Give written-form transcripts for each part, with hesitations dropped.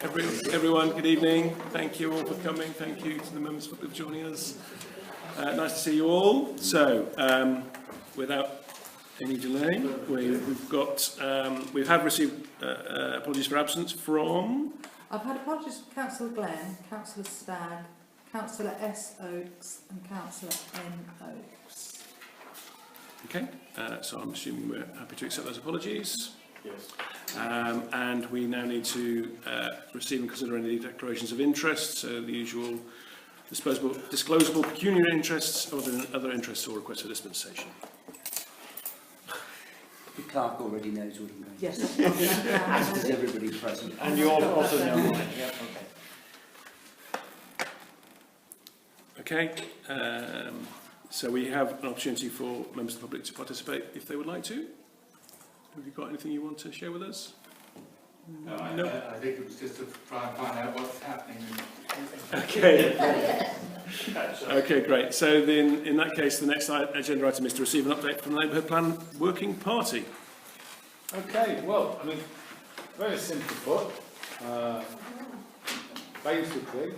Everyone, good evening. Thank you all for coming. Thank you to the members for joining us. Nice to see you all. So, without any delay, we have received apologies for absence from. I've had apologies from Councillor Glenn, Councillor Stagg, Councillor S. Oakes and Councillor N. Oakes. Okay, so I'm assuming we're happy to accept those apologies. Yes. And we now need to receive and consider any declarations of interest, so the usual disclosable pecuniary interests, other interests or requests for dispensation. The clerk already knows what he knows. Yes. As is everybody present. And you also know mine. Yep. Okay, so we have an opportunity for members of the public to participate if they would like to. Have you got anything you want to share with us? No, I think it was just to try and find out what's happening. Okay. Okay, great. So then, in that case, the next agenda item is to receive an update from the Neighbourhood Plan Working Party. Okay, well, I mean, very simply put, basically,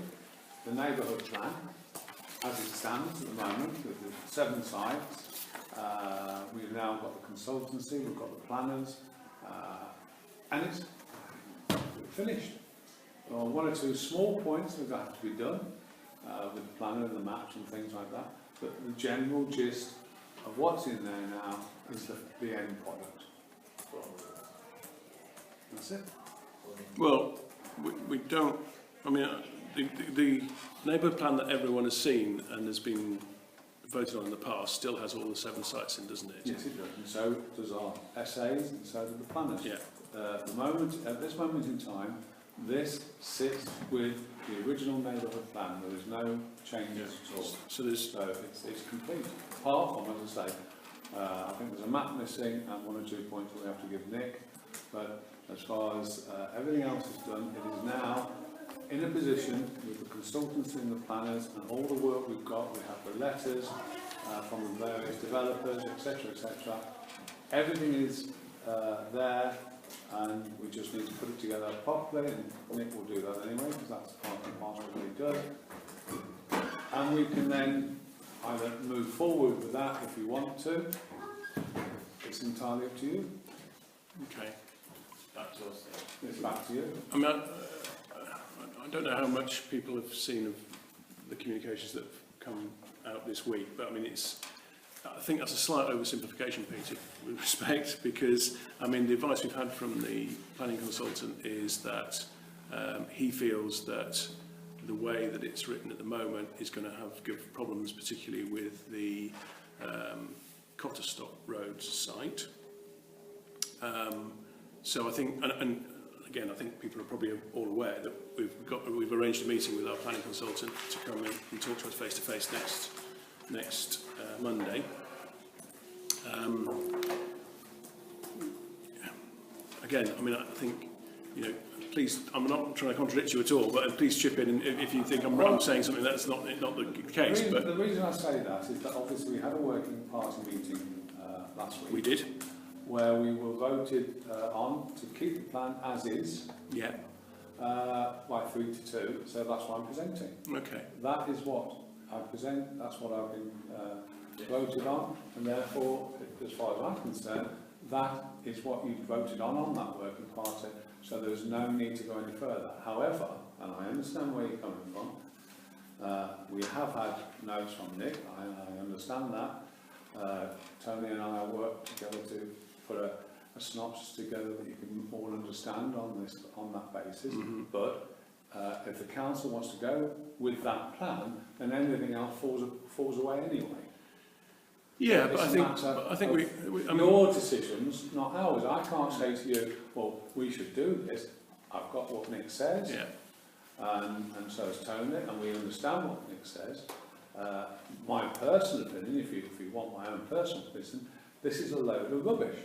the neighbourhood plan, as it stands at the moment, with the 7 sites, we've now got the consultancy, we've got the planners, and it's finished. Well, 1 or 2 small points that have to be done with the planner and the maps and things like that, but the general gist of what's in there now is the end product. That's it. Well, we don't. I mean, the neighbourhood plan that everyone has seen and has been voted on in the past still has all the 7 sites in, doesn't it? Yes, it does. And so does our essays, and so do the planners. Yeah. At this moment in time, this sits with the original neighbourhood plan. There is no changes at all. So there's. So it's complete. Apart from, as I say, I think there's a map missing and 1 or 2 points that we have to give Nick. But as far as everything else is done, it is now in a position with the consultants and the planners and all the work we've got. We have the letters from the various developers, etc., etc. Everything is there, and we just need to put it together properly, and Nick will do that anyway, because that's part and parcel of what he does. And we can then either move forward with that if you want to. It's entirely up to you. Okay. Back to us. It's back to you. I mean, I don't know how much people have seen of the communications that have come out this week, but I mean, I think that's a slight oversimplification, Peter, with respect, because, I mean, the advice we've had from the planning consultant is that he feels that the way that it's written at the moment is going to give problems, particularly with the Cotterstock Road site. So I think, and again, I think people are probably all aware that we've arranged a meeting with our planning consultant to come in and talk to us face to face next Monday. Again, I mean, I think, you know, please, I'm not trying to contradict you at all, but please chip in if you think I'm saying something that's not the case. The reason I say that is that obviously we had a working party meeting last week. We did. Where we were voted on to keep the plan as is. Yeah. By 3-2, so that's what I'm presenting. Okay. That is what I present, that's what I've been voted on, and therefore, as far as I'm concerned, that is what you voted on that working party, so there's no need to go any further. However, and I understand where you're coming from, we have had notes from Nick, I understand that. Tony and I worked together to put a synopsis together that you can all understand on that basis. Mm-hmm. But if the council wants to go with that plan, then anything else falls away anyway. Yeah, but I think we your decisions, not ours. I can't say to you, well, we should do this. I've got what Nick says, yeah. And so has Tony, and we understand what Nick says. My personal opinion, if you want my own personal opinion, this is a load of rubbish.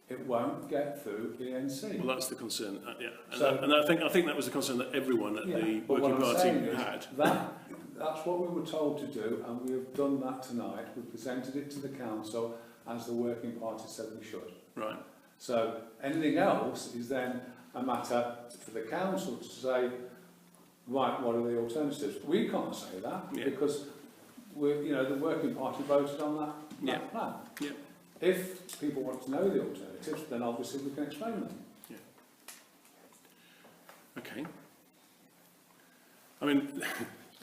It won't get through ENC. Well, that's the concern, yeah. And, so, and I think that was the concern that everyone at the working party had. That's what we were told to do, and we have done that tonight. We presented it to the council as the working party said we should. Right. So anything else is then a matter for the council to say, right, what are the alternatives? We can't say that Yeah. because the working party voted on that Yeah. plan. Yeah. If people want to know the alternatives, then obviously we can explain them. Okay. I mean,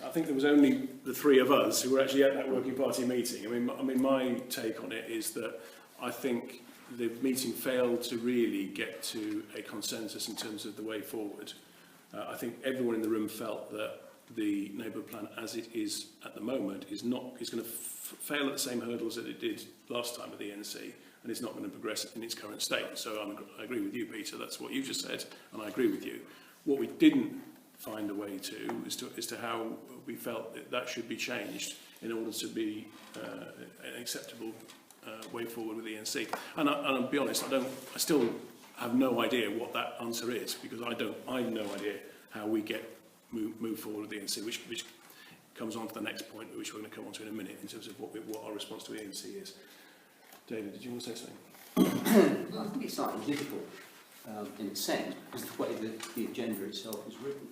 I think there was only the three of us who were actually at that working party meeting. I mean, my take on it is that I think the meeting failed to really get to a consensus in terms of the way forward. I think everyone in the room felt that the neighbourhood plan, as it is at the moment, is going to fail at the same hurdles that it did last time with the NC, and it's not going to progress in its current state. So I agree with you, Peter. That's what you just said, and I agree with you. What we didn't find a way to is to how we felt that should be changed in order to be an acceptable way forward with the NC. And I'll be honest, I still have no idea what that answer is, because I have no idea how we move forward with the NC, which comes on to the next point, which we're going to come on to in a minute, in terms of what our response to the NC is. David, did you want to say something? Well, I think it's slightly difficult in a sense, because the way that the agenda itself is written.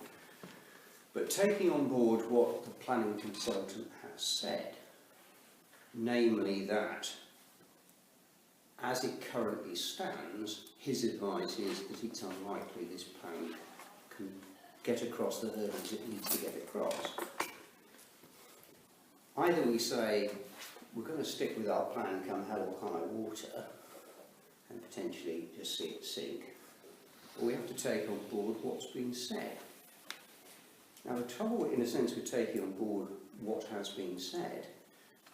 But taking on board what the planning consultant has said, namely that as it currently stands, his advice is that it's unlikely this plan can get across the hurdles it needs to get across. Either we say we're going to stick with our plan come hell or high water and potentially just see it sink, or we have to take on board what's been said. Now the trouble, in a sense, with taking on board what has been said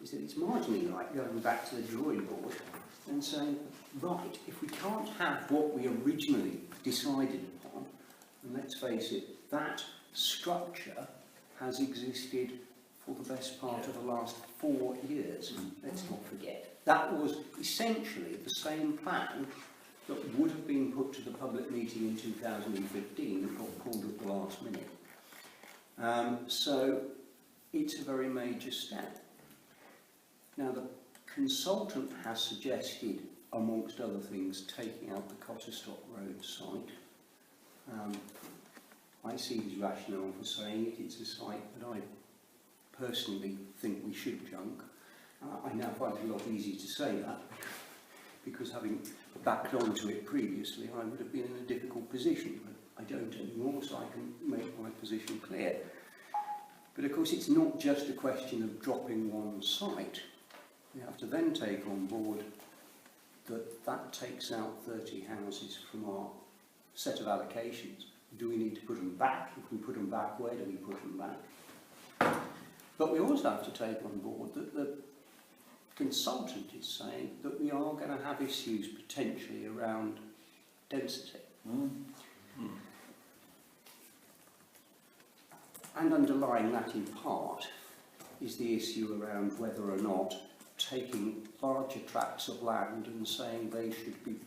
is that it's marginally like going back to the drawing board and saying, right, if we can't have what we originally decided upon, and let's face it, that structure has existed for the best part of the last 4 years. Let's not forget. That was essentially the same plan that would have been put to the public meeting in 2015 and got pulled at the last minute. So it's a very major step. Now the consultant has suggested, amongst other things, taking out the Cotterstock Road site. I see his rationale for saying it's a site that I personally think we should junk. I now find it a lot easier to say that, because having backed onto it previously, I would have been in a difficult position, but I don't anymore, so I can make my position clear. But of course, it's not just a question of dropping one site. We have to then take on board that that takes out 30 houses from our set of allocations. Do we need to put them back? If we put them back, where do we put them back? But we also have to take on board that the consultant is saying that we are going to have issues potentially around density. And underlying that in part is the issue around whether or not taking larger tracts of land and saying they should be,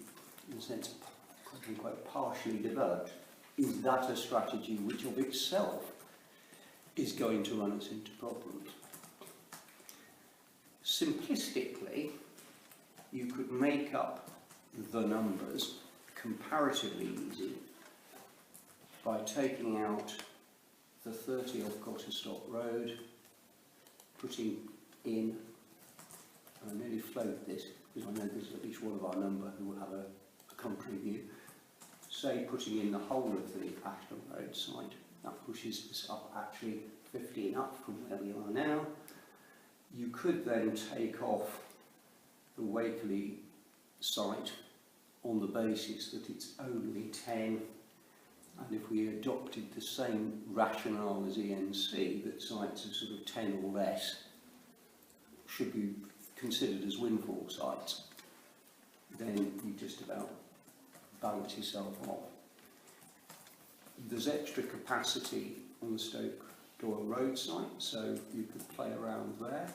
in a sense, quote-unquote, partially developed. Is that a strategy which of itself is going to run us into problems? Simplistically, you could make up the numbers comparatively easy by taking out the 30 of Cotterstock Road, putting in, and I nearly float this because I know there's at least one of our number who will have a contrary view, say putting in the whole of the Ashton Road site. That pushes us up actually 15 up from where we are now. You could then take off the Wakeley site on the basis that it's only 10, and if we adopted the same rationale as ENC, that sites of sort of 10 or less should be considered as windfall sites, then you just about balance yourself off. There's extra capacity on the Stoke Doyle Road site, so you could play around there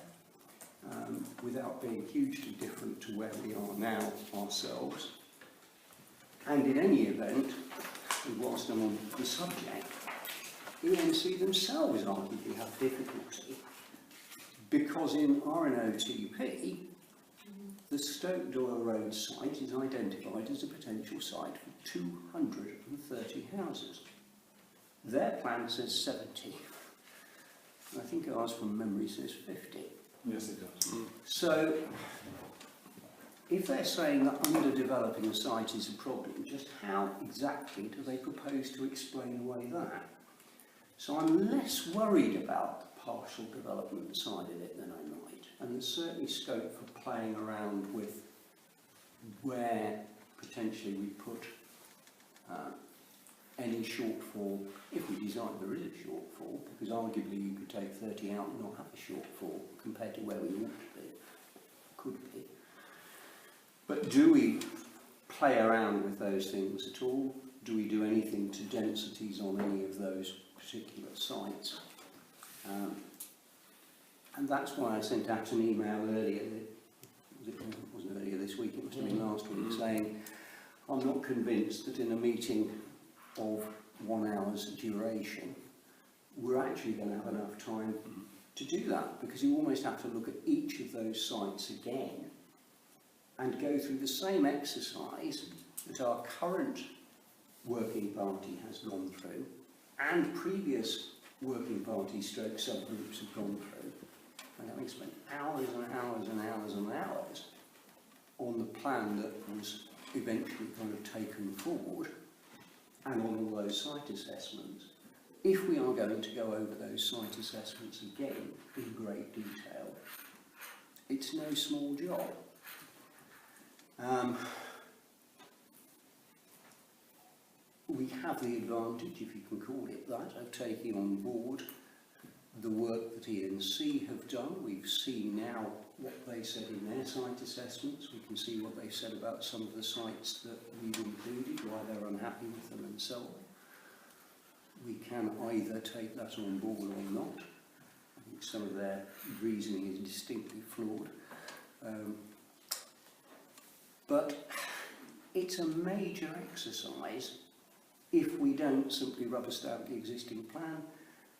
without being hugely different to where we are now ourselves. And in any event, and whilst I'm on the subject, ENC themselves arguably have difficulty, because in RNOTP The Stoke Doyle Road site is identified as a potential site for 230 houses. Their plan says 70. I think ours from memory says 50. Yes, it does. So, if they're saying that underdeveloping a site is a problem, just how exactly do they propose to explain away that? So I'm less worried about the partial development side of it than I might. And there's certainly scope for playing around with where potentially we put any shortfall, if we decide there is a shortfall, because arguably you could take 30 out and not have a shortfall compared to where we ought to be, could be. But do we play around with those things at all? Do we do anything to densities on any of those particular sites? And that's why I sent out an email earlier, it wasn't earlier this week, it must have been last week, saying I'm not convinced that in a meeting of 1 hour's duration we're actually going to have enough time to do that, because you almost have to look at each of those sites again and go through the same exercise that our current working party has gone through and previous working party stroke subgroups have gone through, and having spent hours and hours and hours and hours on the plan that was eventually kind of taken forward and on all those site assessments. If we are going to go over those site assessments again in great detail, it's no small job. We have the advantage, if you can call it that, of taking on board the work that ENC have done. We've seen now what they said in their site assessments. We can see what they said about some of the sites that we've included, why they're unhappy with them and so on. We can either take that on board or not. I think some of their reasoning is distinctly flawed. But it's a major exercise if we don't simply rubber stamp the existing plan.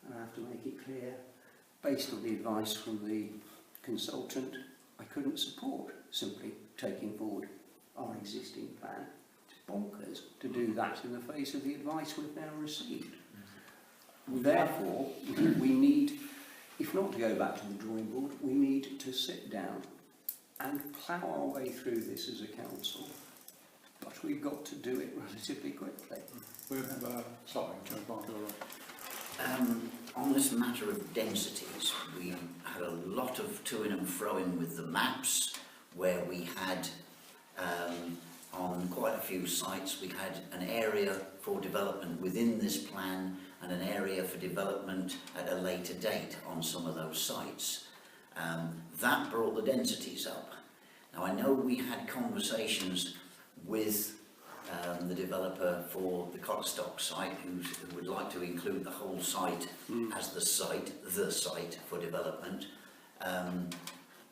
And I have to make it clear, based on the advice from the consultant, I couldn't support simply taking forward our existing plan. It's bonkers to do that in the face of the advice we've now received. Therefore, we need, if not to go back to the drawing board, we need to sit down and plough our way through this as a council. But we've got to do it relatively quickly. Sorry, Mark, you're right. On this matter of densities, we had a lot of to-in and fro-in with the maps, where we had, on quite a few sites, we had an area for development within this plan and an area for development at a later date on some of those sites. That brought the densities up. Now, I know we had conversations with the developer for the Cotterstock site, who would like to include the whole site as the site for development,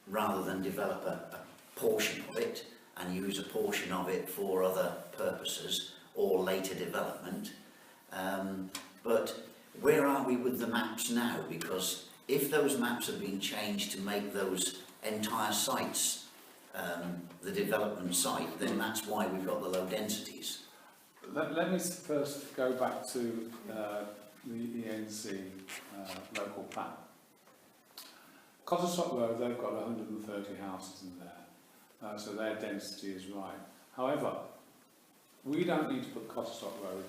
rather than develop a portion of it and use a portion of it for other purposes or later development. But where are we with the maps now? Because if those maps have been changed to make those entire sites the development site, then that's why we've got the low densities. Let me first go back to the ENC local plan. Cotterstock Road, they've got 130 houses in there, so their density is right. However, we don't need to put Cotterstock Road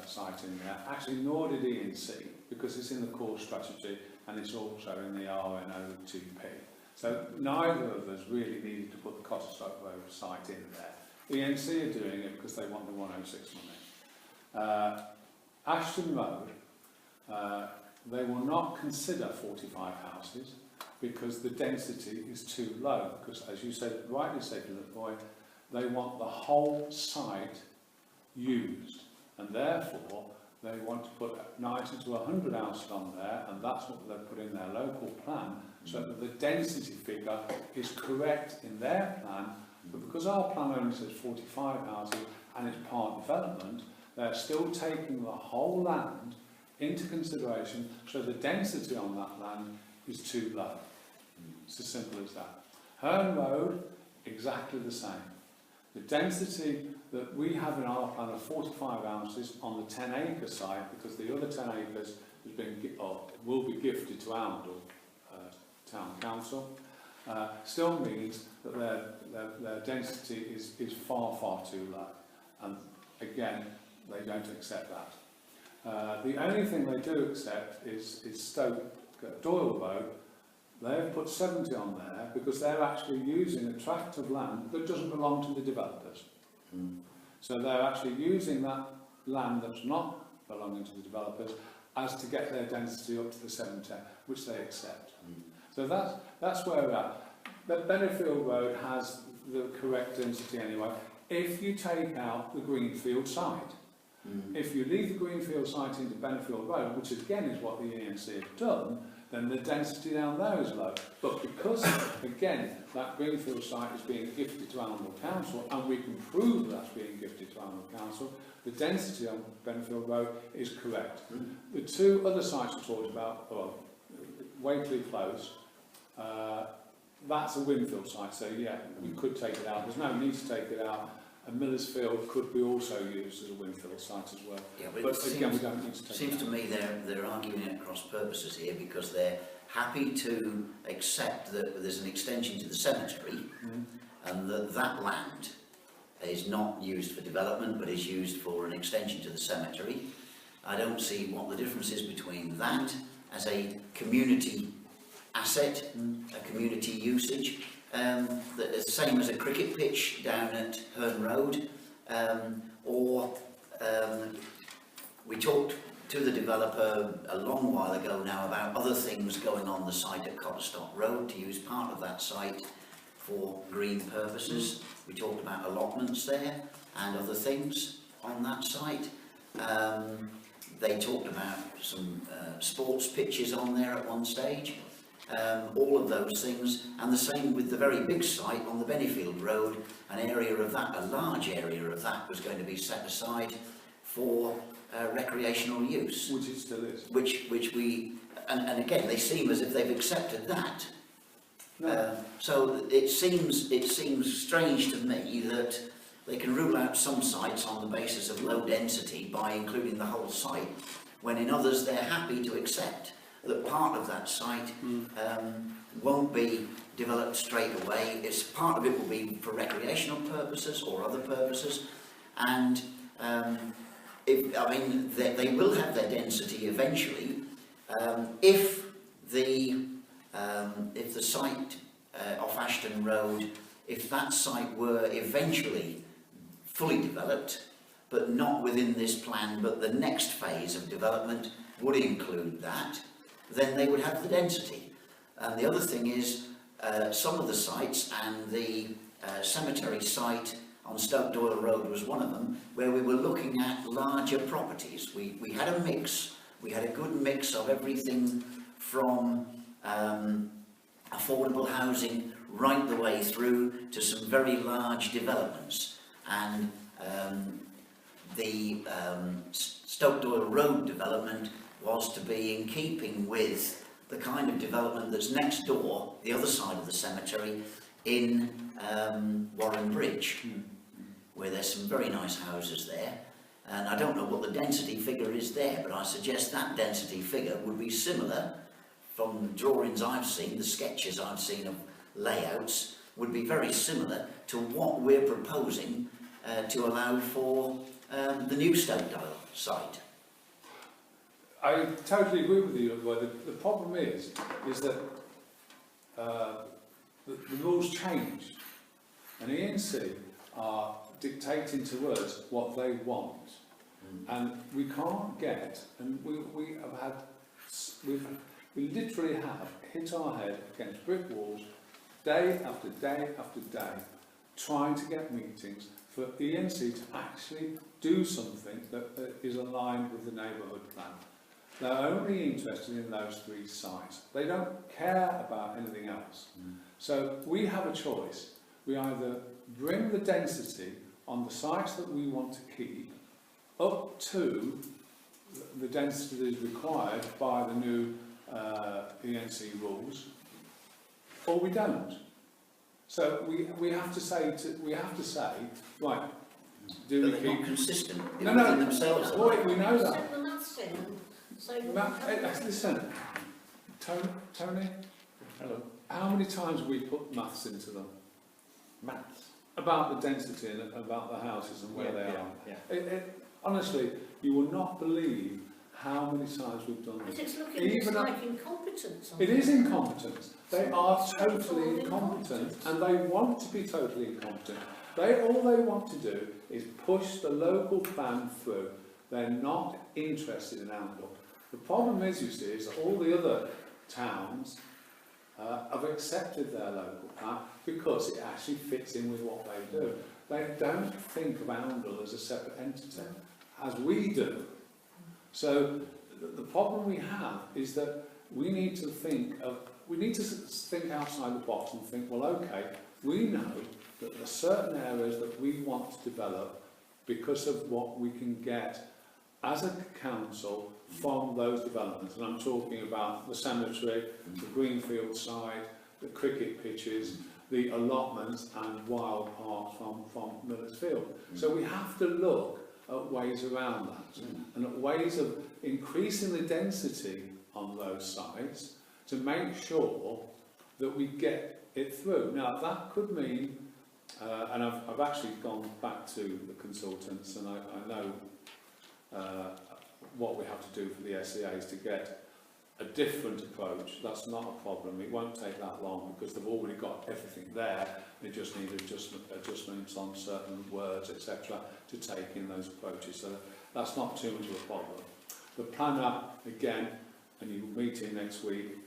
site in there, actually nor did ENC, because it's in the core strategy and it's also in the RNO2P. So neither of us really needed to put the Cotterstock Road site in there. ENC are doing it because they want the 106 money. Ashton Road, they will not consider 45 houses because the density is too low, because as you said, rightly said, little boy, they want the whole site used, and therefore they want to put 90 to 100 houses on there, and that's what they put in their local plan, so that the density figure is correct in their plan. But because our plan only says 45 houses and it's part development, they're still taking the whole land into consideration, so the density on that land is too low. It's as simple as that. Herne Road exactly the same. The density that we have in our plan of 45 ounces on the 10-acre site, because the other 10 acres has been, or will be gifted to Arundel Town Council, still means that their density is far, far too low. And again, they don't accept that. The only thing they do accept is Stoke Doyle Road. They've put 70 on there because they're actually using a tract of land that doesn't belong to the developers. So they're actually using that land that's not belonging to the developers as to get their density up to the 70, which they accept. So that's where we're at. But Bennefield Road has the correct density anyway, if you take out the Greenfield site. If you leave the Greenfield site into Bennefield Road, which again is what the ENC have done, then the density down there is low. But because, again, that Greenfield site is being gifted to Arundel Council, and we can prove that's being gifted to Arundel Council, the density on Bennefield Road is correct. The two other sites we talked about, well, Wakely Close, that's a Winfield site, so yeah, we could take it out. There's no need to take it out. And Millersfield could be also used as a Winfield site as well. Yeah, but But again, we don't need to take it out. seems to me they're arguing at cross purposes here, because they're happy to accept that there's an extension to the cemetery and that land is not used for development but is used for an extension to the cemetery. I don't see what the difference is between that as a community asset, a community usage, the same as a cricket pitch down at Herne Road, or we talked to the developer a long while ago now about other things going on the site at Copperstock Road to use part of that site for green purposes. We talked about allotments there and other things on that site. They talked about some sports pitches on there at one stage. All of those things, and the same with the very big site on the Bennyfield Road. An area of that, a large area of that, was going to be set aside for recreational use. Which it still is. Which we, and again, they seem as if they've accepted that. No. So it seems strange to me that they can rule out some sites on the basis of low density by including the whole site, when in others they're happy to accept that part of that site won't be developed straight away. It's part of it will be for recreational purposes or other purposes, and they will have their density eventually if the site off Ashton Road, if that site were eventually fully developed, but not within this plan, but the next phase of development would include that, then they would have the density. And the other thing is, some of the sites, and the cemetery site on Stoke Doyle Road was one of them, where we were looking at larger properties. We had a mix, we had a good mix of everything from affordable housing right the way through to some very large developments. And the Stoke Doyle Road development was to be in keeping with the kind of development that's next door, the other side of the cemetery, in Warren Bridge, where there's some very nice houses there. And I don't know what the density figure is there, but I suggest that density figure would be similar, from the drawings I've seen, the sketches I've seen of layouts, would be very similar to what we're proposing to allow for the new Stoke Doyle site. I totally agree with you. The problem is that the rules change, and ENC are dictating to us what they want, and we can't get, and we literally have hit our head against brick walls day after day after day, trying to get meetings for ENC to actually do something that is aligned with the neighbourhood plan. They're only interested in those 3 sites. They don't care about anything else. So we have a choice. We either bring the density on the sites that we want to keep up to the density that is required by the new ENC rules, or we don't. So we have to say right. Do But we they're keep? not consistent No, within no. themselves. Boy, we know that. Send the maths in and say Listen, Tony. Hello. How many times have we put maths into them? Maths. About the density and about the houses and where they are. Yeah. Honestly, you will not believe how many times we've done but this. it's looking Even just at- like incompetence. It is incompetence. They are totally incompetent, and they want to be totally incompetent. All they want to do is push the local plan through. They're not interested in outlook. The problem is, you see, is that all the other towns have accepted their local plan because it actually fits in with what they do. They don't think of Oundle as a separate entity, as we do. So the problem we have is that we need to think outside the box and think, well, okay, we know that there are certain areas that we want to develop because of what we can get as a council from those developments. And I'm talking about the cemetery, the greenfield side, the cricket pitches, the allotments and wild parks from Miller's Field. So we have to look at ways around that and at ways of increasing the density on those sites to make sure that we get it through. Now that could mean, and I've actually gone back to the consultants and I know what we have to do for the SEAs to get a different approach. That's not a problem. It won't take that long because they've already got everything there. They just need adjustments on certain words, etc., to take in those approaches. So that's not too much of a problem. The planner, again, and you'll meet him next week,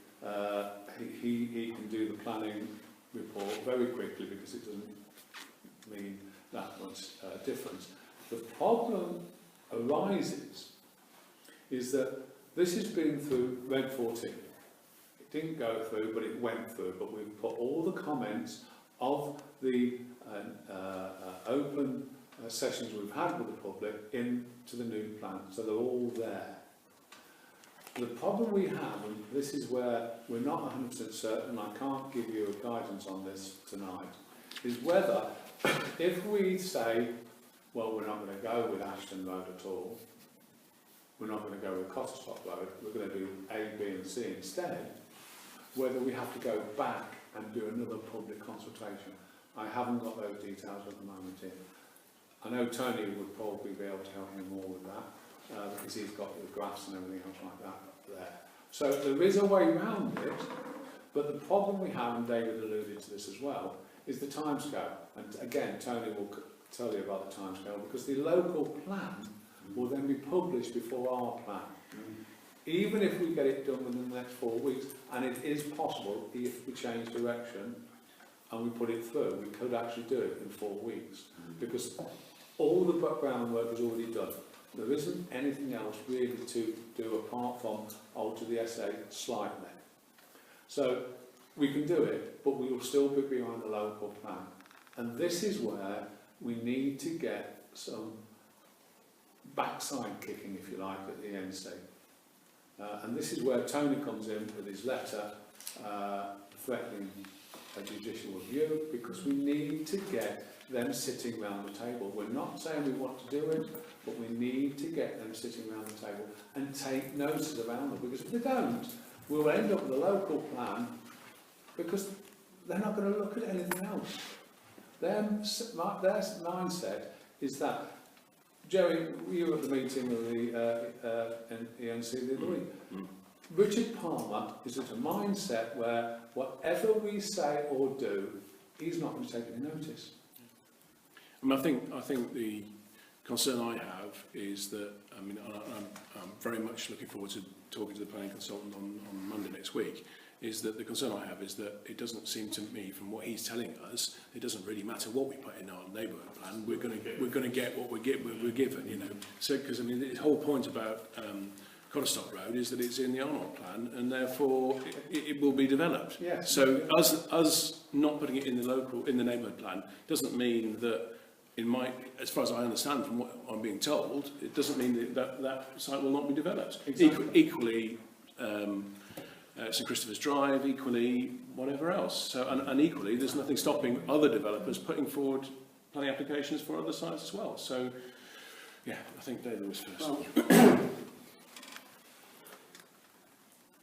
he can do the planning report very quickly because it doesn't mean that much difference. The problem arises is that this has been through Reg 14. It didn't go through, but it went through. But we've put all the comments of the open sessions we've had with the public into the new plan, so they're all there. The problem we have, and this is where we're not 100% certain, I can't give you a guidance on this tonight, is whether if we say, well, we're not going to go with Ashton Road at all, we're not going to go with Cotterstock Road, we're going to do A, B and C instead, whether we have to go back and do another public consultation. I haven't got those details at the moment in. I know Tony would probably be able to help me more with that, because he's got the graphs and everything else like that there. So there is a way around it, but the problem we have, and David alluded to this as well, is the timescale. And again, Tony will tell you about the timescale, because the local plan will then be published before our plan. Even if we get it done within the next 4 weeks, and it is possible if we change direction and we put it through, we could actually do it in 4 weeks, because all the background work is already done. There isn't anything else really to do apart from alter the SA slightly. So we can do it, but we will still be behind the local plan. And this is where we need to get some backside kicking, if you like, at the NC. And this is where Tony comes in with his letter threatening a judicial review, because we need to get them sitting round the table. We're not saying we want to do it, but we need to get them sitting round the table and take notice around them, because if they don't, we'll end up with a local plan, because they're not going to look at anything else. Their mindset is that, Jerry, you were at the meeting of the ENC the other week. Richard Palmer is at a mindset where whatever we say or do, he's not going to take any notice. I mean, I think the concern I have is that, I mean, I'm very much looking forward to talking to the planning consultant on Monday next week, is that the concern I have is that it doesn't seem to me, from what he's telling us, it doesn't really matter what we put in our neighbourhood plan. We're going to get what we're given, you know. So, because I mean, the whole point about Cotterstock Road is that it's in the Arnold plan, and therefore it will be developed. Yes. So us not putting it in the neighbourhood plan doesn't mean that, as far as I understand from what I'm being told, it doesn't mean that site will not be developed. Exactly. Equally, St Christopher's Drive, equally, whatever else. So, and equally, there's nothing stopping other developers putting forward planning applications for other sites as well. So, yeah, I think David was first. Well,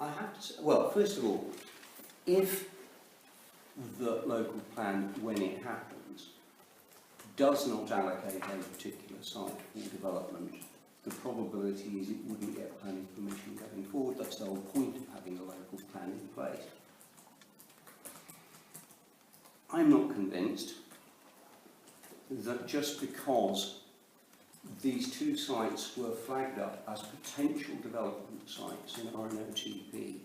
I have to say, well, first of all, if the local plan, when it happens, does not allocate a particular site for development, the probability is it wouldn't get planning permission going forward. That's the whole point of having a local plan in place. I'm not convinced that just because these two sites were flagged up as potential development sites in RNOTP,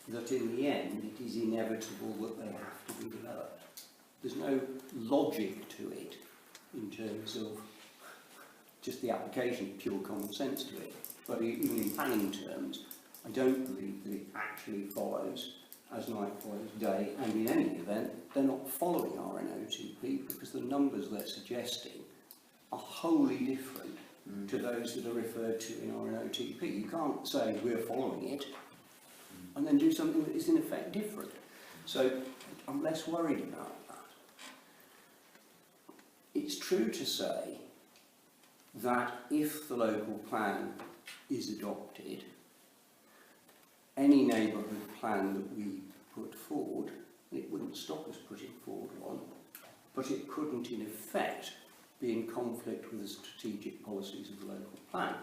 that in the end it is inevitable that they have to be developed. There's no logic to it in terms of just the application, pure common sense to it. But even in planning terms, I don't believe that it actually follows as night follows day, and in any event, they're not following RNOTP because the numbers they're suggesting are wholly different to those that are referred to in RNOTP. You can't say we're following it and then do something that is in effect different. So I'm less worried about that. It's true to say that if the local plan is adopted, any neighbourhood plan that we put forward, it wouldn't stop us putting forward one, but it couldn't in effect be in conflict with the strategic policies of the local plan.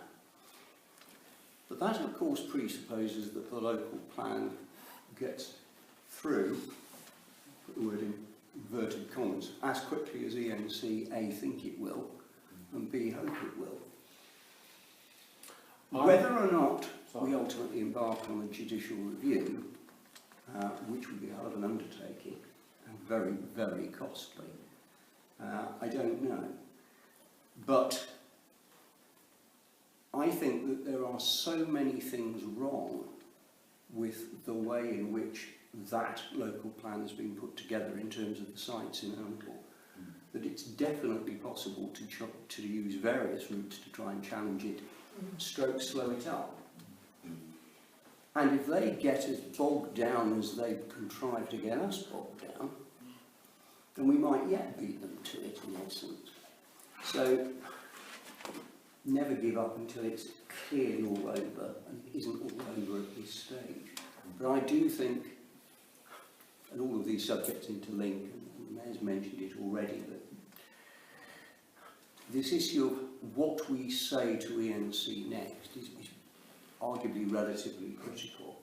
But that of course presupposes that the local plan gets through, put the word in inverted commas, as quickly as ENC A think it will and B hope it will. Whether or not we ultimately embark on a judicial review, which would be a hell of an undertaking and very, very costly, I don't know. But I think that there are so many things wrong with the way in which that local plan has been put together in terms of the sites in Oundle, that it's definitely possible to use various routes to try and challenge it, stroke slow it up. And if they get as bogged down as they've contrived to get us bogged down, then we might yet beat them to it in essence. So never give up until it's clearly all over, and it isn't all over at this stage. But I do think, and all of these subjects interlink, and the Mayor's mentioned it already, that this issue of what we say to ENC next is arguably relatively critical.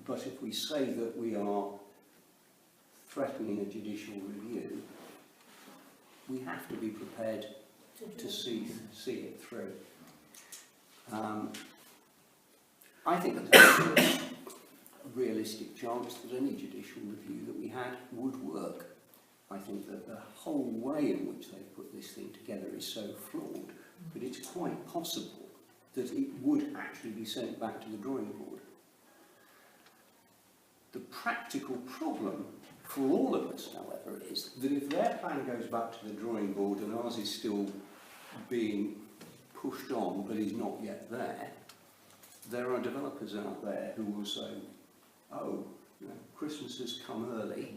But if we say that we are threatening a judicial review, we have to be prepared to see it through. I think there's a realistic chance that any judicial review that we had would work. I think that the whole way in which they've put this thing together is so flawed that it's quite possible that it would actually be sent back to the drawing board. The practical problem for all of us, however, is that if their plan goes back to the drawing board and ours is still being pushed on but is not yet there, there are developers out there who will say, oh, you know, Christmas has come early.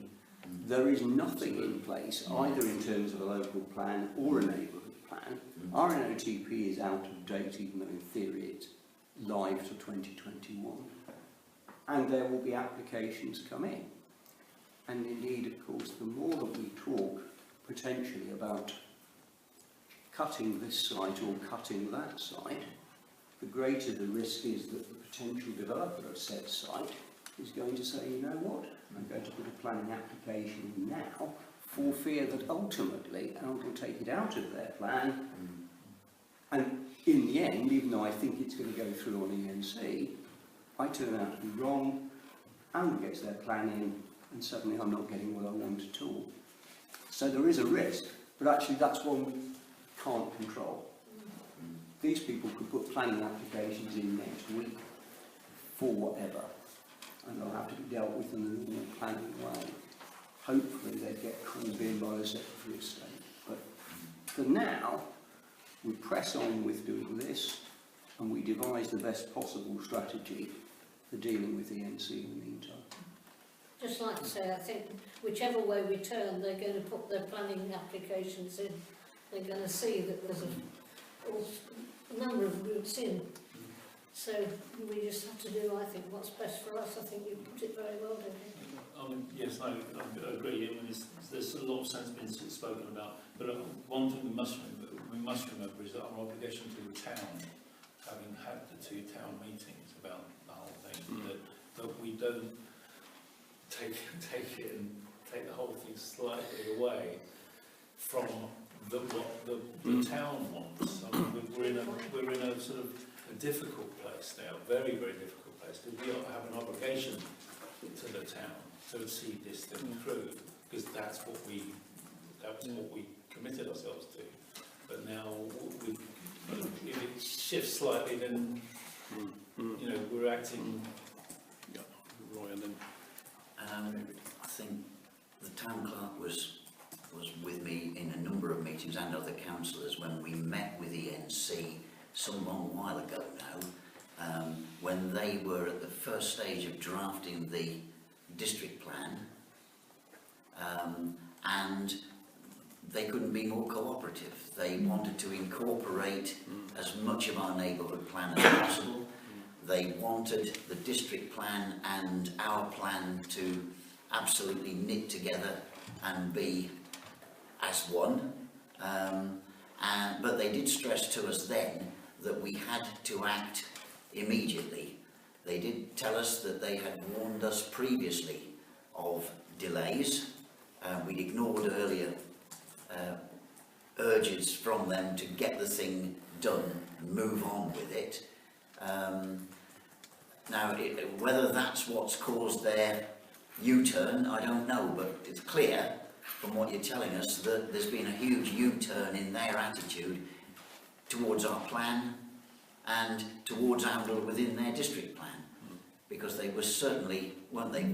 There is nothing in place, either in terms of a local plan or a neighbourhood plan. RNOTP is out of date, even though in theory it's live till 2021. And there will be applications come in. And indeed, of course, the more that we talk potentially about cutting this site or cutting that site, the greater the risk is that the potential developer of said site is going to say, you know what, I'm going to put a planning application in now for fear that ultimately Oundle will take it out of their plan. And in the end, even though I think it's going to go through on ENC, I turn out to be wrong, Oundle gets their plan in, and suddenly I'm not getting what I want at all. So there is a risk, but actually that's one we can't control. These people could put planning applications in next week for whatever, and they'll have to be dealt with in the normal planning way. Hopefully they get called in by the Secretary of State. But for now, we press on with doing this, and we devise the best possible strategy for dealing with the NC in the meantime. Just like to say, I think whichever way we turn, they're going to put their planning applications in. They're going to see that there's a number of routes in. So we just have to do, I think, what's best for us. I think you put it very well, don't you? Yes, I agree. I mean, there's a lot of sense being spoken about, but one thing we must remember is that our obligation to the town, having had the 2 town meetings about the whole thing, that we don't take it and take the whole thing slightly away from what the town wants. I mean, we're in a sort of a difficult place now, very, very difficult place, because we have an obligation to the town to see this thing through, because that's what we committed ourselves to. But now, if it shifts slightly, then you know we're acting. Yeah, Roy, and then I think the town clerk was with me in a number of meetings and other councillors when we met with the NC some long while ago now, when they were at the first stage of drafting the district plan, and they couldn't be more cooperative. They wanted to incorporate as much of our neighbourhood plan as possible. They wanted the district plan and our plan to absolutely knit together and be as one. But they did stress to us then that we had to act immediately. They did tell us that they had warned us previously of delays. We'd ignored earlier urges from them to get the thing done and move on with it. Now, whether that's what's caused their U-turn, I don't know, but it's clear from what you're telling us that there's been a huge U-turn in their attitude towards our plan and towards Oundle within their district plan, because they were certainly, weren't they,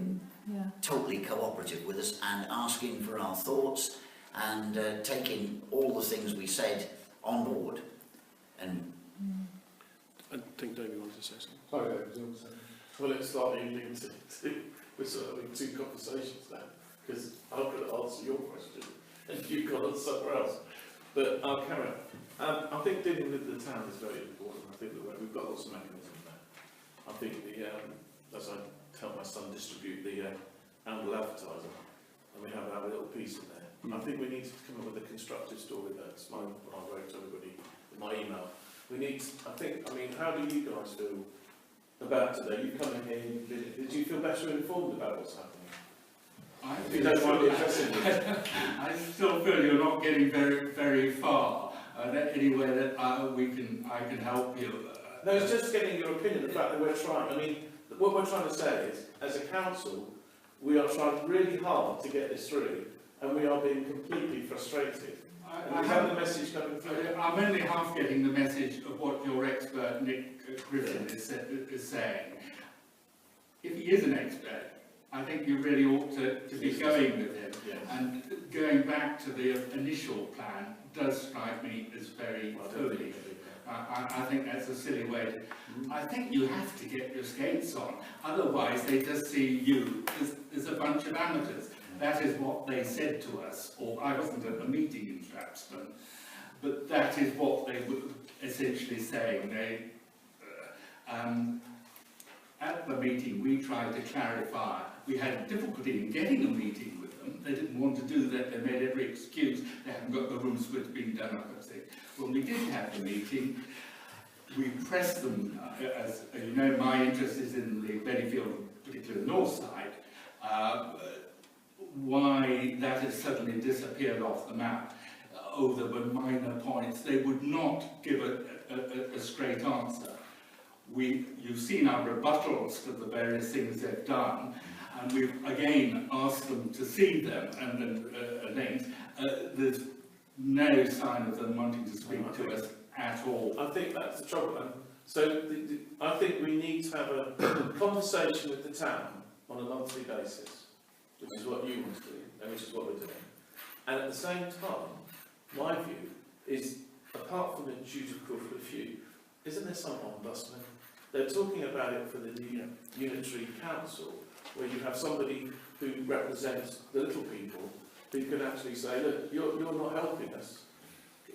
totally cooperative with us and asking for our thoughts and taking all the things we said on board. And I think David wanted to say something. Sorry, David, you want to say? Well, it's slightly linked to we're sort of having 2 conversations now, because I've got to answer your question and you've got to answer somewhere else. But I'll carry on. I think dealing with the town is very important. I think that we've got lots of mechanisms there. I think as I tell my son, distribute the Oundle advertiser, and we have our little piece in there. I think we need to come up with a constructive story. That's what I wrote to everybody in my email. We need, I mean, how do you guys feel about today? You've come in here, did you feel better informed about what's happening? If you don't mind addressing this. I still feel you're not getting very, very far. Anywhere that I can help you. No, it's just getting your opinion. The fact that we're trying. I mean, what we're trying to say is, as a council, we are trying really hard to get this through, and we are being completely frustrated. We have the message coming through. I'm only half getting the message of what your expert Nick Griffin is saying. If he is an expert, I think you really ought to be going with him. Yes. And going back to the initial plan does strike me as very foolish. I think that's a silly way to... I think you have to get your skates on, otherwise they just see you as a bunch of amateurs. That is what they said to us, or I wasn't at the meeting in Stratford, but that is what they were essentially saying. They, at the meeting we tried to clarify. We had difficulty in getting a meeting with them. They didn't want to do that. They made every excuse. They haven't got the rooms for it being done up. When we did have the meeting, we pressed them, as you know, my interest is in the Bennyfield, particularly the north side, why that has suddenly disappeared off the map. Oh, there were minor points. They would not give a straight answer. You've seen our rebuttals to the various things they've done, and we've again asked them to see them and then names. There's no sign of them wanting to speak to us at all. I think that's the trouble. And so I think we need to have a conversation with the town on a monthly basis, which is what you want to do, and which is what we're doing. And at the same time, my view is, apart from the dutiful review, isn't there some ombudsman? They're talking about it for the new unitary council, where you have somebody who represents the little people, who can actually say, look, you're not helping us.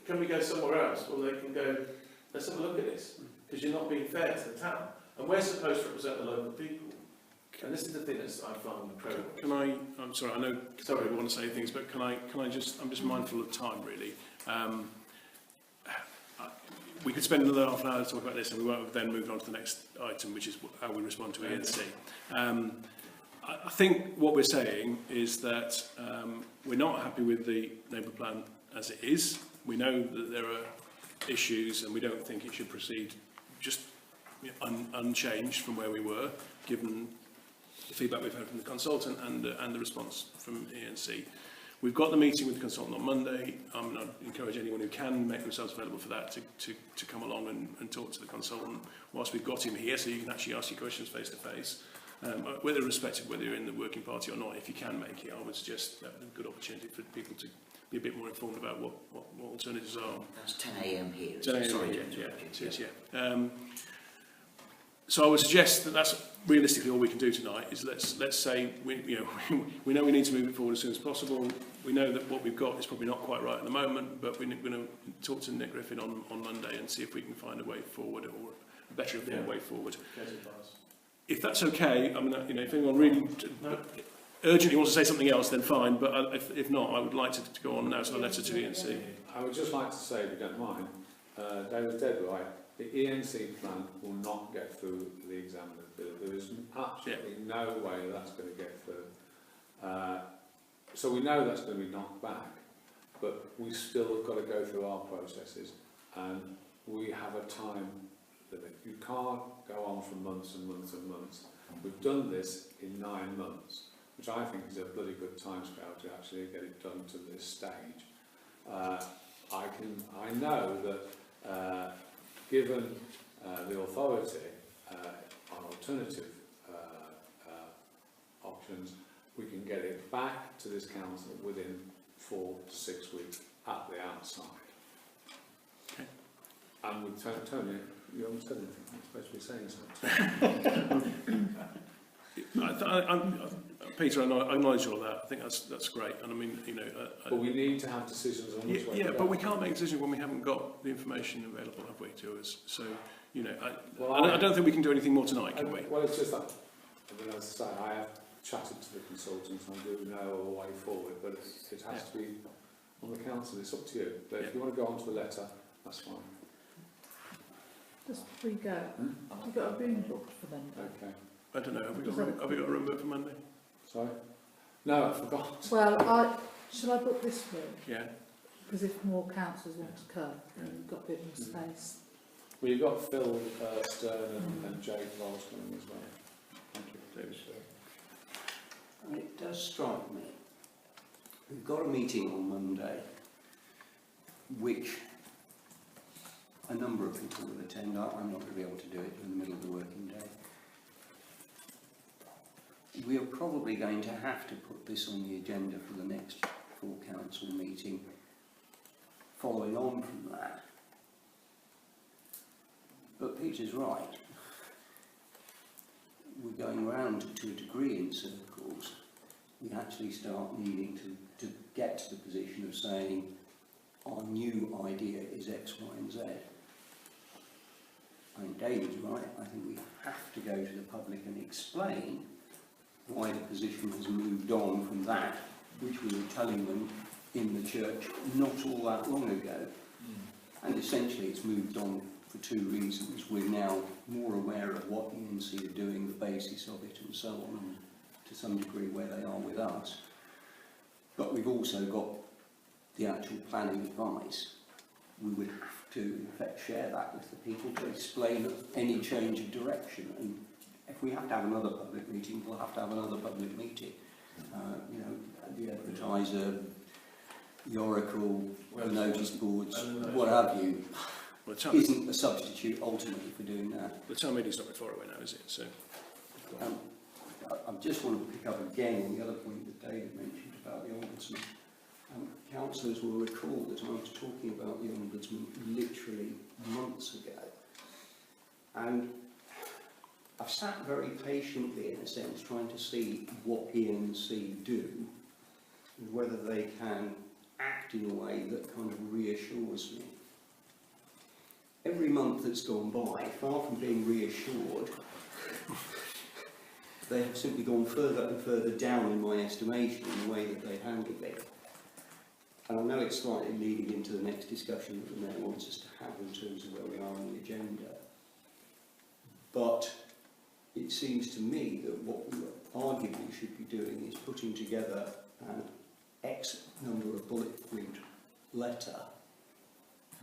Can we go somewhere else? Or they can go, let's have a look at this, because you're not being fair to the town. And we're supposed to represent the local people. And this is the thing that I find incredible. I'm sorry, I know we want to say things, but can I just, I'm just mindful of time really. We could spend another half an hour to talk about this, and we won't have then moved on to the next item, which is how we respond to ENC. I think what we're saying is that we're not happy with the neighbourhood plan as it is. We know that there are issues, and we don't think it should proceed just unchanged from where we were, given the feedback we've had from the consultant and the response from ENC. We've got the meeting with the consultant on Monday. I'd encourage anyone who can make themselves available for that to come along and talk to the consultant whilst we've got him here, so you can actually ask your questions face to face. Whether irrespective of whether you're in the working party or not, if you can make it, I would suggest that a good opportunity for people to be a bit more informed about what alternatives are. That's 10 a.m. here. 10 a.m. Sorry, here, James. yeah, it is, yeah. So I would suggest that that's realistically all we can do tonight. Is let's say we know we need to move it forward as soon as possible. We know that what we've got is probably not quite right at the moment, but we're going to talk to Nick Griffin on Monday and see if we can find a way forward, or a better informed way forward. If that's okay, I mean, if anyone really urgently wants to say something else, then fine. But if not, I would like to go on now to the letter to ENC. I would just like to say, if you don't mind, David's dead right. The ENC plan will not get through the examiner. There is absolutely no way that's going to get through. So we know that's going to be knocked back, but we still have got to go through our processes, and we have a time limit. You can't go on for months and months and months. We've done this in 9 months, which I think is a bloody good timescale to actually get it done to this stage. I know that given the authority on alternative options, we can get it back to this council within 4 to 6 weeks at the outside. Okay. And with Tony, you haven't said anything. I'm supposed to be saying something. Peter, I acknowledge all that. I think that's great. And I mean, but we need to have decisions on which way to go. but we can't make decisions when we haven't got the information available, have we, to us? So, I don't think we can do anything more tonight, can we? Well, it's just that, I mean, as I say, I have chatted to the consultants and I do know a way forward, but it has to be on the council. It's up to you. But if you want to go on to the letter, that's fine. Just before you go, have you got a room booked for them? Okay. I don't know. Have we got a room booked for Monday? Sorry? No, I forgot. Well, shall I book this room? Yeah. Because if more councillors want to come, then we've got a bit more space. Well, you've got Phil Stern and Jake Lawes coming as well. Thank you, David. And it does strike me, we've got a meeting on Monday, which a number of people will attend. I'm not going to be able to do it in the middle of the working day. We are probably going to have to put this on the agenda for the next full council meeting. Following on from that, but Peter's right. We're going round to a degree in circles. We actually start needing to get to the position of saying our new idea is X, Y and Z. I think David's right. I think we have to go to the public and explain why the position has moved on from that which we were telling them in the church not all that long ago. And essentially it's moved on for 2 reasons. We're now more aware of what ENC are doing, the basis of it and so on, and to some degree where they are with us. But we've also got the actual planning advice. We would have to in effect share that with the people to explain any change of direction. And if we have to have another public meeting, we'll have to have another public meeting. The advertiser, the Oracle, the notice boards, what have you, isn't a substitute ultimately for doing that. The town meeting's not very far away now, is it? So, I just want to pick up again on the other point that David mentioned about the Ombudsman. Councillors will recall that I was talking about the Ombudsman literally months ago. And I've sat very patiently, in a sense, trying to see what ENC do, and whether they can act in a way that kind of reassures me. Every month that's gone by, far from being reassured, they have simply gone further and further down in my estimation in the way that they handled it. And I know it's slightly leading into the next discussion that the Mayor wants us to have in terms of where we are on the agenda. But it seems to me that what we arguably should be doing is putting together an X number of bullet point letter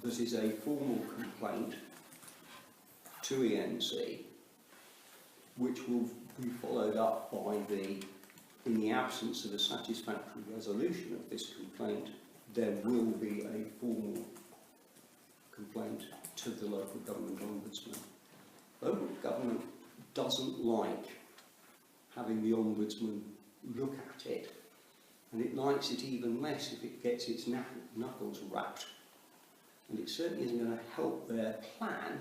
that is a formal complaint to ENC, which will be followed up by in the absence of a satisfactory resolution of this complaint, there will be a formal complaint to the local government ombudsman. Local government doesn't like having the ombudsman look at it, and it likes it even less if it gets its knuckles rapped. And it certainly isn't going to help their plan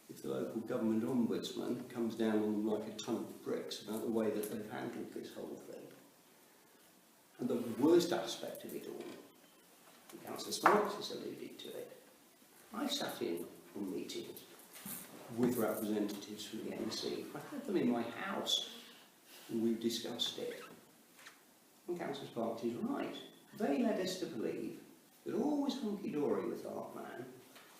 if the local government ombudsman comes down on like a ton of bricks about the way that they've handled this whole thing. And the worst aspect of it all, and Councillor Sparks has alluded to it, I sat in on meetings with representatives from the NC. I had them in my house and we've discussed it. And Councillor Sparks is right. They led us to believe that all was hunky-dory with our plan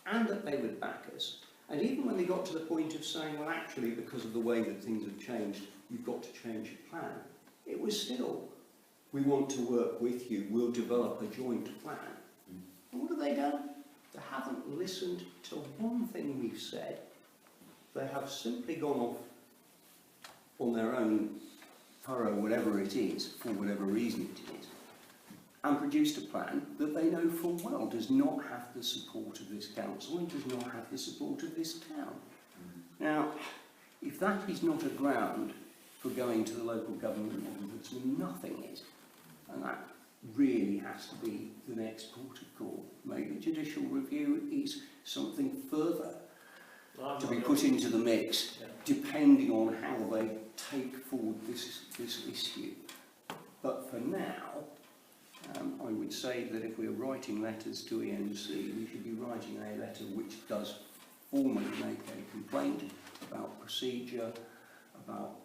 and that they would back us. And even when they got to the point of saying, well, actually, because of the way that things have changed, you've got to change your plan, it was still, we want to work with you, we'll develop a joint plan. And what have they done? They haven't listened to one thing we've said. They have simply gone off on their own furrow, whatever it is, for whatever reason it is, and produced a plan that they know full well does not have the support of this council and does not have the support of this town. Now, if that is not a ground for going to the local government ombudsman, nothing is. And that really has to be the next port of call. Maybe judicial review is something further to be put into the mix, depending on how they take forward this issue. But for now, I would say that if we're writing letters to ENC, we should be writing a letter which does formally make a complaint about procedure, about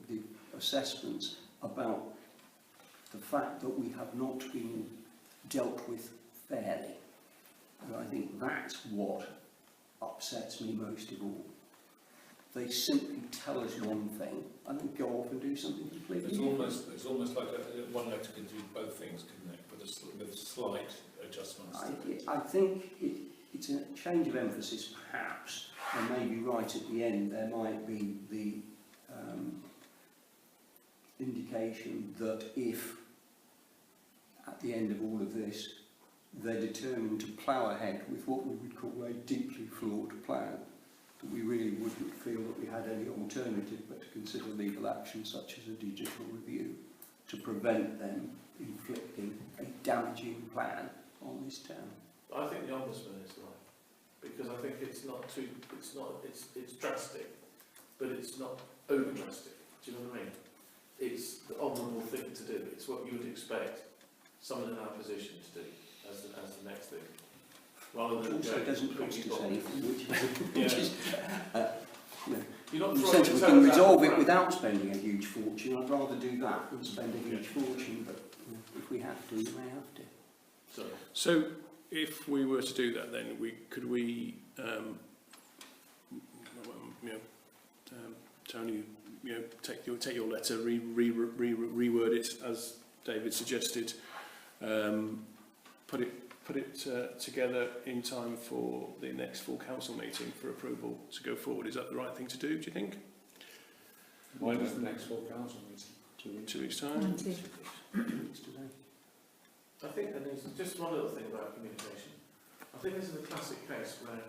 the assessments, about the fact that we have not been dealt with fairly. And I think that's what upsets me most of all. They simply tell us one thing and then go off and do something completely different. It's almost like one letter can do both things, couldn't it? With slight adjustments. I think it's a change of emphasis, perhaps, and maybe right at the end there might be the indication that if, at the end of all of this, they're determined to plough ahead with what we would call a deeply flawed plan, that we really wouldn't feel that we had any alternative but to consider legal action such as a judicial review to prevent them inflicting a damaging plan on this town. I think the Ombudsman is right, because I think it's drastic, but it's not over drastic. Do you know what I mean? It's the honourable thing to do. It's what you would expect someone in our position to do as the next thing. Rather than also doesn't cost us anything, which is you're not in the sense we can resolve it without spending a huge fortune. I'd rather do that than spend a huge fortune, but if we have to, we may have to. So if we were to do that, then could we Tony, take your letter, reword it as David suggested, put it together in time for the next full council meeting for approval to go forward. Is that the right thing to do, do you think? When is the next full council meeting? 2 weeks' time? I think there needs just one other thing about communication. I think this is a classic case where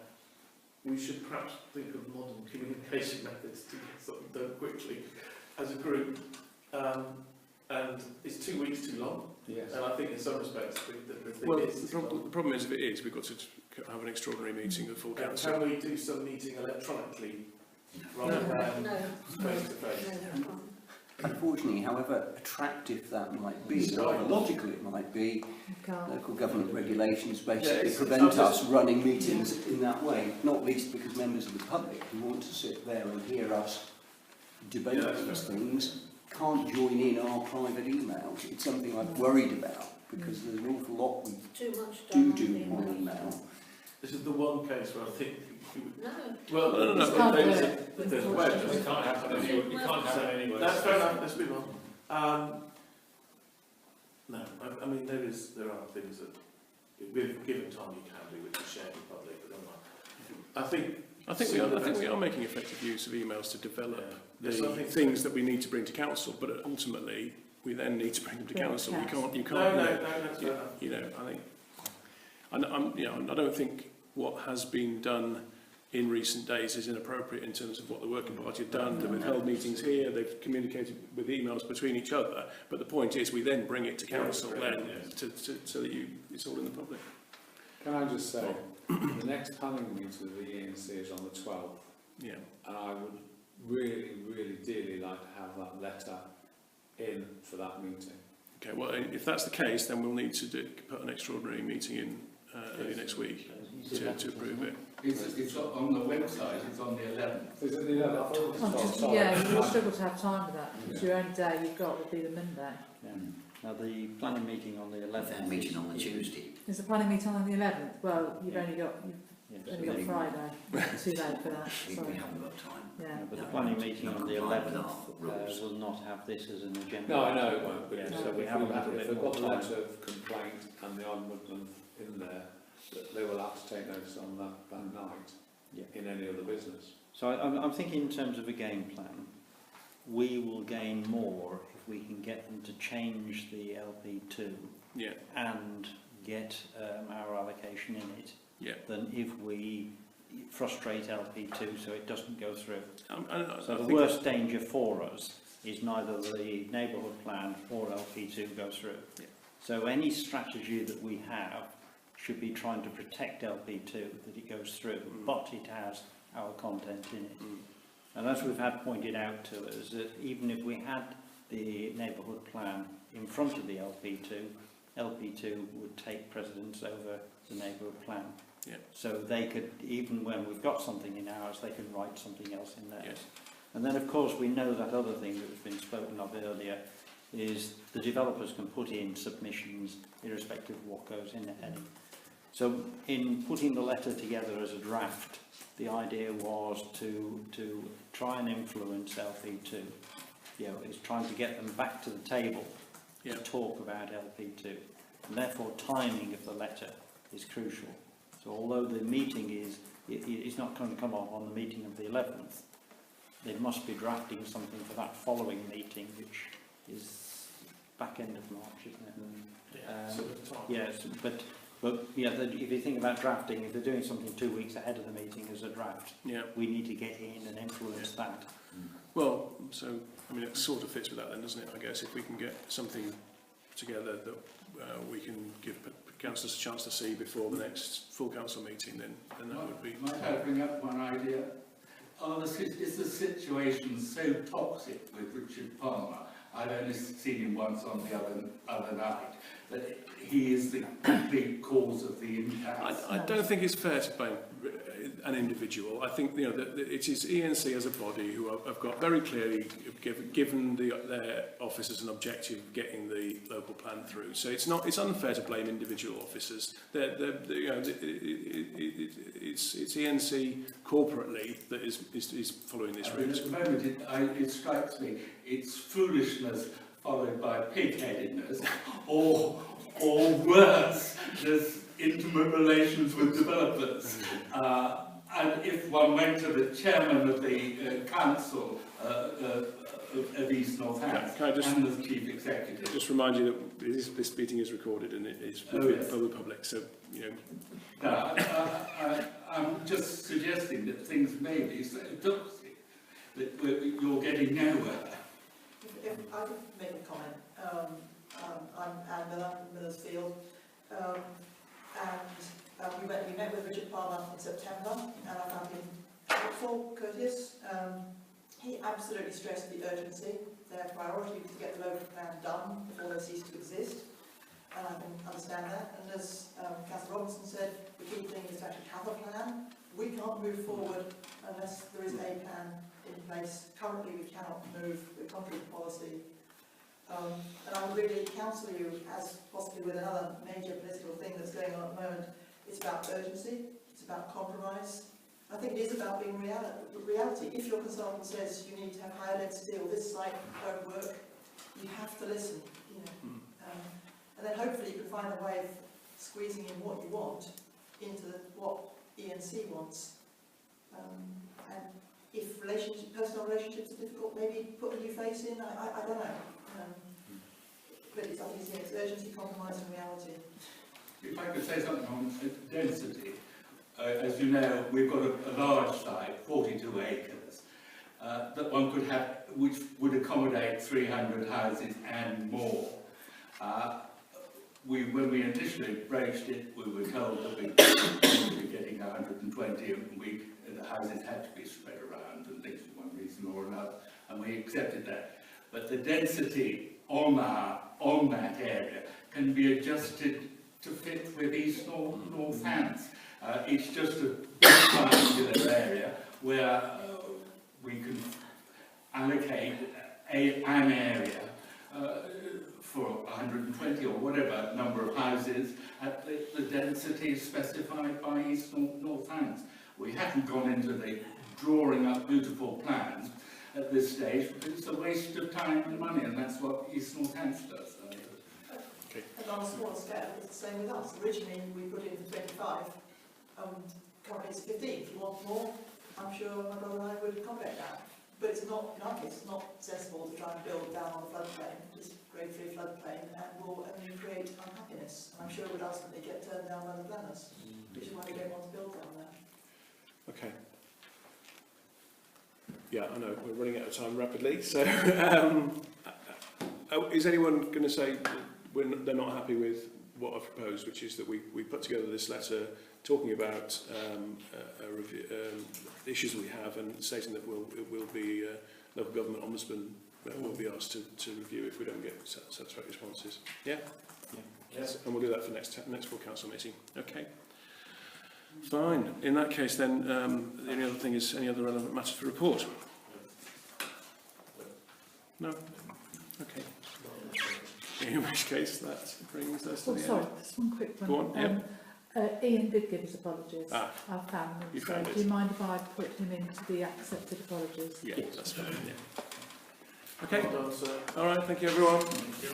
we should perhaps think of modern communication methods to get something done quickly as a group. And it's 2 weeks too long. Yes. And I think in some respects the thing Well, is... the problem is, if it is, we've got to have an extraordinary meeting of full Can council. we do some meeting electronically No, rather than no, face to face? no. Unfortunately, however attractive that might be, Right. however logical it might be, You can't. local government regulations Yeah, basically it's prevent not us just- running meetings in that way, not least because members of the public who want to sit there and hear us debate Yeah, that's these fair. things can't join in our private emails. It's something I've worried about because there's an awful lot we Too much done do on on email. email. This is the one case where I think you would... No, Well, No, no, You can't do there's a- it. there's a way. Unfortunately. It can't happen anyway. You can't have it anyway. That's fair enough, let's move on. No, I mean, there are things that, with given time, you can do, which is shared with the public, but I think we are making effective use of emails to develop Yes, the I think so. things that we need to bring to council, but ultimately we then need to bring them to Bring it to council. You can't. No, that's fair enough. You know, I think, I don't think what has been done in recent days is inappropriate in terms of what the working party have done. They've held meetings here, they've communicated with emails between each other, but the point is we then bring it to council then so that it's all in the public. Can I just say, the next planning meeting of the ENC is on the 12th, Yeah. and I would really, really dearly like to have that letter in for that meeting. Okay, well, if that's the case, then we'll need to put an extraordinary meeting in early next week to approve it. It's on the website, it's on the 11th. Is it the 11th? Yeah, you'll struggle to have time for that, because your only day you've got would be the Monday. Yeah. Now, the planning meeting on the 11th... Their meeting on the Tuesday. Is the planning meeting on the 11th? Well, you've only got Friday, too late for that, We sorry. haven't got time. Yeah. But the planning meeting on the Not complying 11th with our rules. will not have this as an agenda. No, I know it won't, but Yeah, if so we if haven't we've had a if bit they've more got the time. letter of complaint and the ombudsman in there, that they will have to take notice on that night Yeah. in any other business. So I'm thinking in terms of a game plan, we will gain more if we can get them to change the LP2 Yeah. and get our allocation in it, Yeah. than if we frustrate LP2 so it doesn't go through. So I the think worst danger for us is neither the neighbourhood plan or LP2 go through. Yeah. So any strategy that we have should be trying to protect LP2, that it goes through, but it has our content in it. And as we've had pointed out to us, that even if we had the neighbourhood plan in front of the LP2, LP2 would take precedence over the neighbourhood plan. Yeah. So they could, even when we've got something in ours, they can write something else in theirs. Yes. And then, of course, we know that other thing that has been spoken of earlier is the developers can put in submissions irrespective of what goes in the heading. So in putting the letter together as a draft, the idea was to try and influence LP2. You know, it's trying to get them back to the table Yeah. to talk about LP2. And therefore, timing of the letter is crucial. So although the meeting it's not going to come off on the meeting of the 11th, they must be drafting something for that following meeting, which is back end of March, isn't it? Sort of time. Yes, but yeah, if you think about drafting, if they're doing something 2 weeks ahead of the meeting as a draft, Yeah. we need to get in and influence that. Well, so, I mean, it sort of fits with that then, doesn't it? I guess if we can get something together that we can give councillors a chance to see before the next full council meeting, then that would be... Might I bring up one idea? Is the situation so toxic with Richard Palmer? I've only seen him once on the other night, but he is the complete cause of the impasse. I don't think it's fair to blame an individual. I think that it is ENC as a body who have got very clearly given their officers an objective of getting the local plan through. So it's unfair to blame individual officers. It's ENC corporately that is following this route. At the moment, it strikes me it's foolishness followed by pig-headedness, or worse, there's intimate relations with developers. And if one went to the chairman of the council of East Northants and the chief executive. Just remind you that this meeting is recorded and it is for the public, so I'm just suggesting that things may be so toxic that you're getting nowhere. If I could make a comment, I'm Anne Miller, Millersfield, and We met with Richard Palmer in September, and I found him helpful, courteous. He absolutely stressed the urgency. Their priority was to get the local plan done before they cease to exist, and I can understand that. And as Councillor Robinson said, the key thing is to actually have a plan. We can't move forward unless there is a plan in place. Currently we cannot move, we're contrary to policy. And I would really counsel you, as possibly with another major political thing that's going on at the moment, it's about urgency, it's about compromise. I think it is about being reality. If your consultant says you need to have higher density or this site won't work, you have to listen. You know. And then hopefully you can find a way of squeezing in what you want into what ENC wants. And if personal relationships are difficult, maybe put a new face in. I don't know. But it's obviously it's urgency, compromise, and reality. If I could say something on density. As you know, we've got a large site, 42 acres, that one could have, which would accommodate 300 houses and more. When we initially broached it, we were told that we were getting 120 and the houses had to be spread around and things for one reason or another, and we accepted that. But the density on that area can be adjusted to fit with East North Hants. It's just a triangular area where we can allocate an area for 120 or whatever number of houses at the density specified by East North Hants. We haven't gone into the drawing up beautiful plans at this stage, because it's a waste of time and money, and that's what East North Hants does. Okay. And on a smaller scale, it's the same with us. Originally we put in 25. Currently it's 15. If you want more, I'm sure my brother and I would accommodate that. But it's not, in our case, it's not sensible to try and build down on the floodplain, just grade 3 floodplain, and will only create unhappiness. And I'm sure it would ultimately get turned down by the planners, which is why we don't want to build down there. Okay. Yeah, I know, we're running out of time rapidly, so is anyone going to say that they're not happy with what I've proposed, which is that we put together this letter talking about issues that we have and stating that it will be local government ombudsman will be asked to review if we don't get satisfactory responses. Yeah? Yes. And we'll do that for next full council meeting. Okay. Fine. In that case then, the only other thing is any other relevant matters for report? No? Okay. In which case that brings us to the sorry, end. just one quick one. Go on, Ian did give us apologies. Ah, I found them. you So found do it. you mind if I put him into the accepted apologies? Yeah, that's fine. Yeah. Okay. Well done, sir. All right. Thank you, everyone.